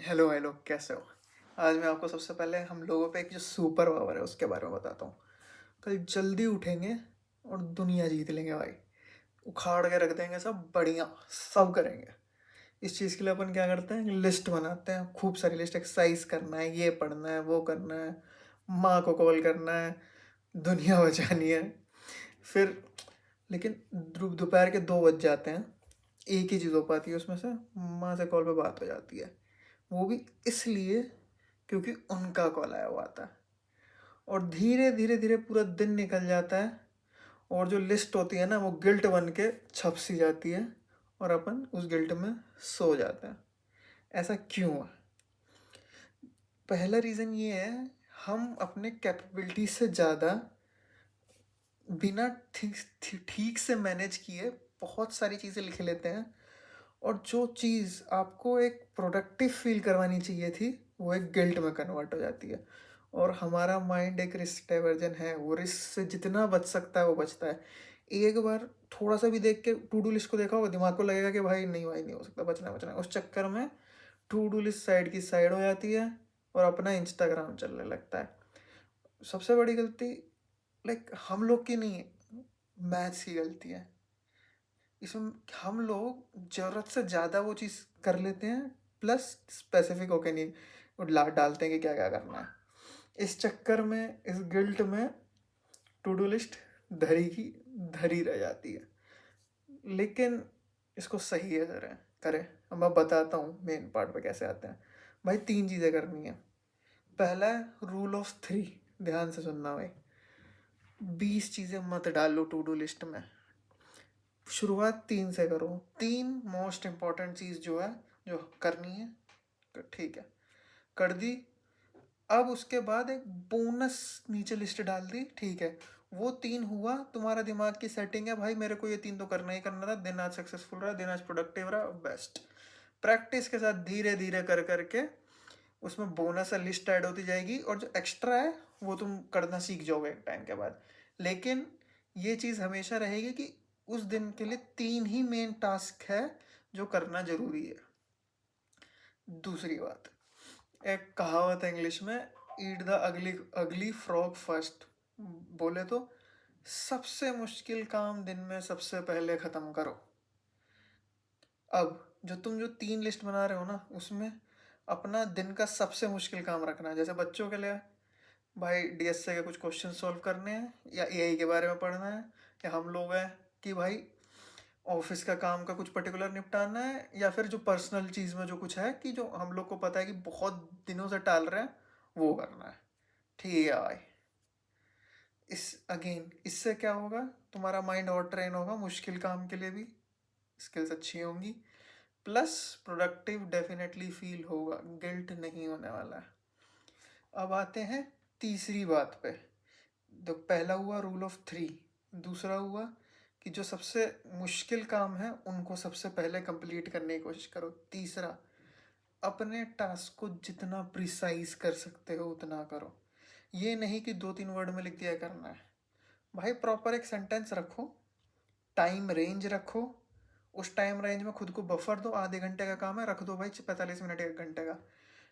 Hello hello, कैसे हो? आज मैं आपको सबसे पहले हम लोगों पे एक जो सुपर पावर है उसके बारे में बताता हूँ। कल जल्दी उठेंगे और दुनिया जीत लेंगे भाई। उखाड़ के रख देंगे, सब बढ़िया सब करेंगे। इस चीज़ के लिए अपन क्या करते हैं, लिस्ट बनाते हैं, खूब सारी लिस्ट। एक्सरसाइज करना है, ये पढ़ना है, वो करना है, माँ को कॉल करना है, दुनिया बचानी है। फिर लेकिन दोपहर के 2 बज जाते हैं, एक ही चीज़ हो पाती है उसमें से, माँ से कॉल पे बात हो जाती है। वो भी इसलिए क्योंकि उनका कॉल आया हुआ था। और धीरे धीरे धीरे पूरा दिन निकल जाता है, और जो लिस्ट होती है ना वो गिल्ट बन के छप सी जाती है, और अपन उस गिल्ट में सो जाते हैं। ऐसा क्यों है? पहला रीज़न ये है, हम अपने कैपेबिलिटी से ज़्यादा बिना ठीक ठीक से मैनेज किए बहुत सारी चीज़ें लिख लेते हैं, और जो चीज़ आपको एक प्रोडक्टिव फील करवानी चाहिए थी वो एक गिल्ट में कन्वर्ट हो जाती है। और हमारा माइंड एक रिस्क डाइवर्जन है, वो रिस्क से जितना बच सकता है वो बचता है। एक बार थोड़ा सा भी देख के टू डू लिस्ट को देखा होगा, दिमाग को लगेगा कि भाई नहीं हो सकता, बचना बचना। उस चक्कर में टू डू लिस्ट साइड की साइड हो जाती है और अपना इंस्टाग्राम चलने लगता है। सबसे बड़ी गलती लाइक हम लोग की नहीं है, मैथ्स की गलती है। इसमें हम लोग ज़रूरत से ज़्यादा वो चीज़ कर लेते हैं, प्लस स्पेसिफिक होके नहीं वो डालते हैं कि क्या क्या करना है। इस चक्कर में, इस गिल्ट में टू डू लिस्ट धरी की धरी रह जाती है। लेकिन इसको सही है करें करें। अब मैं बताता हूँ मेन पार्ट पे कैसे आते हैं। भाई 3 चीज़ें करनी है। पहला है रूल ऑफ 3। ध्यान से सुनना भाई। 20 चीज़ें मत डालो टू डू लिस्ट में। शुरुआत 3 से करो। 3 मोस्ट इम्पॉर्टेंट चीज़ जो है, जो करनी है, तो ठीक है, कर दी। अब उसके बाद एक बोनस नीचे लिस्ट डाल दी, ठीक है। वो 3 हुआ, तुम्हारा दिमाग की सेटिंग है भाई, मेरे को ये 3 तो करना ही करना था। दिन आज सक्सेसफुल रहा, दिन आज प्रोडक्टिव रहा, बेस्ट। प्रैक्टिस के साथ धीरे धीरे कर करके उसमें बोनस लिस्ट ऐड होती जाएगी, और जो एक्स्ट्रा है वो तुम करना सीख जाओगे एक टाइम के बाद। लेकिन ये चीज़ हमेशा रहेगी कि उस दिन के लिए 3 ही मेन टास्क है जो करना जरूरी है। दूसरी बात, एक कहावत है इंग्लिश में, ईट द अगली अगली फ्रॉग फर्स्ट। बोले तो सबसे मुश्किल काम दिन में सबसे पहले ख़त्म करो। अब जो 3 लिस्ट बना रहे हो ना, उसमें अपना दिन का सबसे मुश्किल काम रखना है। जैसे बच्चों के लिए भाई डीएसए के कुछ क्वेश्चन सॉल्व करने हैं, या एआई के बारे में पढ़ना है, या हम लोग हैं कि भाई ऑफिस का काम का कुछ पर्टिकुलर निपटाना है, या फिर जो पर्सनल चीज़ में जो कुछ है कि जो हम लोग को पता है कि बहुत दिनों से टाल रहे हैं, वो करना है। ठीक है भाई। इससे क्या होगा, तुम्हारा माइंड और ट्रेन होगा, मुश्किल काम के लिए भी स्किल्स अच्छी होंगी, प्लस प्रोडक्टिव डेफिनेटली फील होगा, गिल्ट नहीं होने वाला है। अब आते हैं तीसरी बात पे। तो पहला हुआ रूल ऑफ 3। दूसरा हुआ कि जो सबसे मुश्किल काम है उनको सबसे पहले कंप्लीट करने की कोशिश करो। तीसरा, अपने टास्क को जितना प्रिसाइज कर सकते हो उतना करो। ये नहीं कि 2-3 वर्ड में लिख दिया करना है। भाई प्रॉपर एक सेंटेंस रखो, टाइम रेंज रखो, उस टाइम रेंज में खुद को बफर दो। आधे घंटे का काम है, रख दो भाई 45 मिनट 1 घंटे का।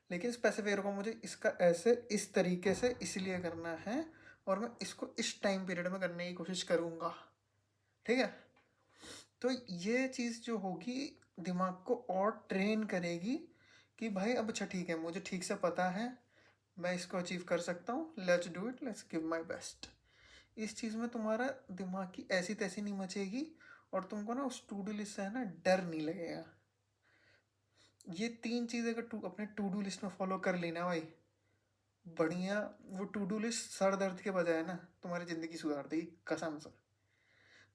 लेकिन स्पेसिफिक रखो, मुझे इसका ऐसे इस तरीके से इसलिए करना है, और मैं इसको इस टाइम पीरियड में करने की कोशिश करूँगा। ठीक है। तो ये चीज़ जो होगी दिमाग को और ट्रेन करेगी कि भाई अब अच्छा ठीक है, मुझे ठीक से पता है, मैं इसको अचीव कर सकता हूँ, let's do it, let's give my best. इस चीज़ में तुम्हारा दिमाग की ऐसी तैसी नहीं मचेगी, और तुमको ना उस टू डू लिस्ट से है ना डर नहीं लगेगा। ये 3 चीज़ अगर अपने टू डू लिस्ट में फॉलो कर लेना भाई, बढ़िया। वो टू डू लिस्ट सर दर्द के बजाय ना तुम्हारी ज़िंदगी सुधार देगी, कसम से।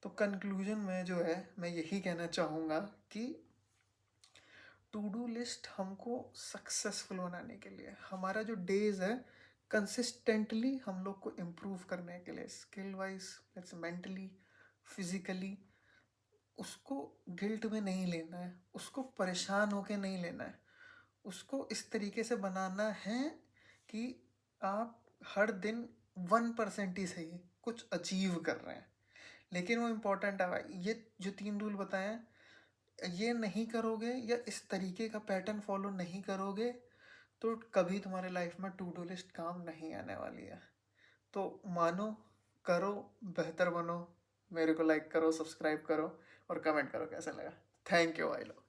तो कंक्लूजन में जो है, मैं यही कहना चाहूँगा कि टू डू लिस्ट हमको सक्सेसफुल बनाने के लिए, हमारा जो डेज है कंसिस्टेंटली हम लोग को इम्प्रूव करने के लिए, skill wise, let's mentally, physically, उसको गिल्ट में नहीं लेना है, उसको परेशान होके नहीं लेना है। उसको इस तरीके से बनाना है कि आप हर दिन 1% ही सही कुछ अचीव कर रहे हैं। लेकिन वो इम्पोर्टेंट है भाई, ये जो 3 रूल बताए हैं, ये नहीं करोगे या इस तरीके का पैटर्न फॉलो नहीं करोगे तो कभी तुम्हारे लाइफ में टू डू लिस्ट काम नहीं आने वाली है। तो मानो, करो, बेहतर बनो। मेरे को लाइक करो, सब्सक्राइब करो और कमेंट करो कैसा लगा। Thank you I love.